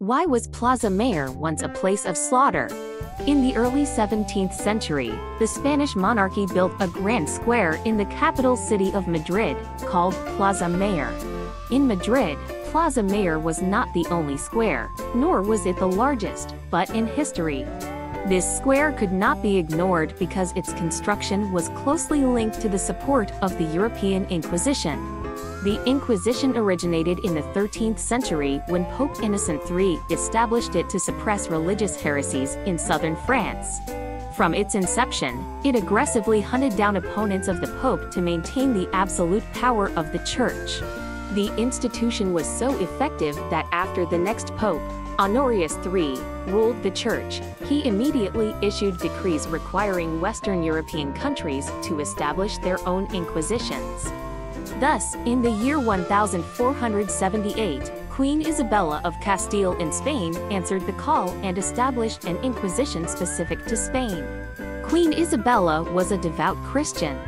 Why was Plaza Mayor once a place of slaughter? In the early 17th century, the Spanish monarchy built a grand square in the capital city of Madrid, called Plaza Mayor. In Madrid, Plaza Mayor was not the only square, nor was it the largest, but in history. This square could not be ignored because its construction was closely linked to the support of the European Inquisition. The Inquisition originated in the 13th century when Pope Innocent III established it to suppress religious heresies in southern France. From its inception, it aggressively hunted down opponents of the Pope to maintain the absolute power of the Church. The institution was so effective that after the next Pope, Honorius III, ruled the Church, he immediately issued decrees requiring Western European countries to establish their own inquisitions. Thus, in the year 1478, Queen Isabella of Castile in Spain answered the call and established an inquisition specific to Spain. Queen Isabella was a devout Christian.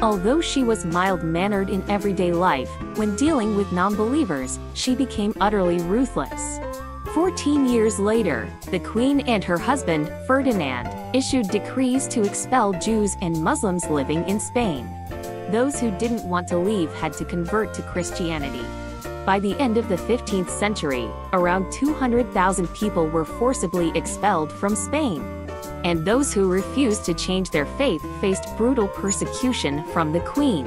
Although she was mild-mannered in everyday life, when dealing with non-believers, she became utterly ruthless. 14 years later, the Queen and her husband, Ferdinand, issued decrees to expel Jews and Muslims living in Spain. Those who didn't want to leave had to convert to Christianity. By the end of the 15th century, around 200,000 people were forcibly expelled from Spain. And those who refused to change their faith faced brutal persecution from the Queen.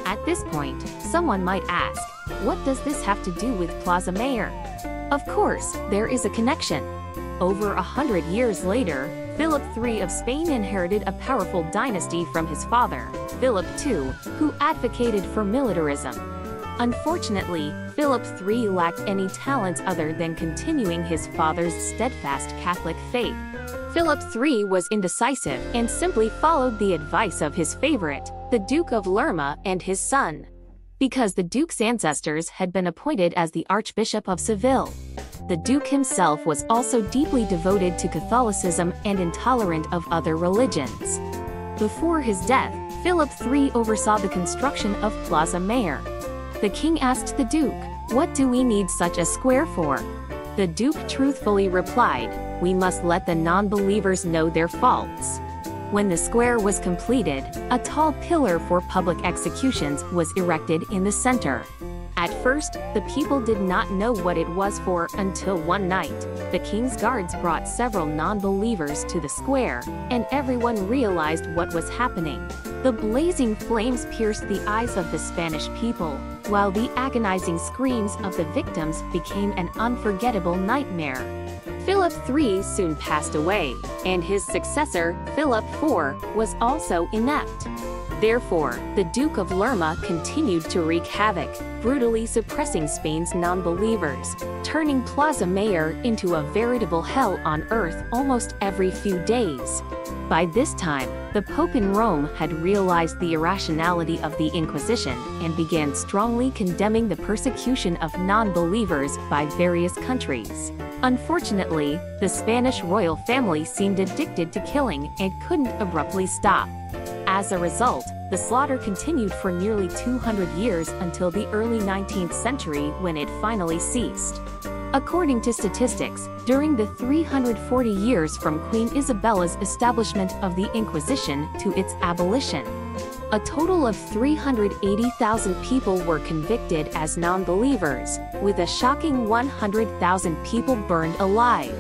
At this point, someone might ask, what does this have to do with Plaza Mayor? Of course, there is a connection. Over 100 years later, Philip III of Spain inherited a powerful dynasty from his father, Philip II, who advocated for militarism. Unfortunately, Philip III lacked any talents other than continuing his father's steadfast Catholic faith. Philip III was indecisive and simply followed the advice of his favorite, the Duke of Lerma, and his son. Because the Duke's ancestors had been appointed as the Archbishop of Seville. The Duke himself was also deeply devoted to Catholicism and intolerant of other religions. Before his death, Philip III oversaw the construction of Plaza Mayor. The king asked the Duke, "What do we need such a square for?" The Duke truthfully replied, "We must let the non-believers know their faults." When the square was completed, a tall pillar for public executions was erected in the center. At first, the people did not know what it was for until one night, the king's guards brought several non-believers to the square, and everyone realized what was happening. The blazing flames pierced the eyes of the Spanish people, while the agonizing screams of the victims became an unforgettable nightmare. Philip III soon passed away, and his successor, Philip IV, was also inept. Therefore, the Duke of Lerma continued to wreak havoc, brutally suppressing Spain's non-believers, turning Plaza Mayor into a veritable hell on earth almost every few days. By this time, the Pope in Rome had realized the irrationality of the Inquisition and began strongly condemning the persecution of non-believers by various countries. Unfortunately, the Spanish royal family seemed addicted to killing and couldn't abruptly stop. As a result, the slaughter continued for nearly 200 years until the early 19th century when it finally ceased. According to statistics, during the 340 years from Queen Isabella's establishment of the Inquisition to its abolition, a total of 380,000 people were convicted as non-believers, with a shocking 100,000 people burned alive.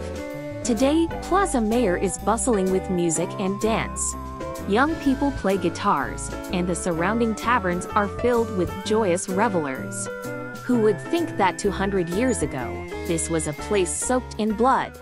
Today, Plaza Mayor is bustling with music and dance. Young people play guitars, and the surrounding taverns are filled with joyous revelers. Who would think that 200 years ago, this was a place soaked in blood?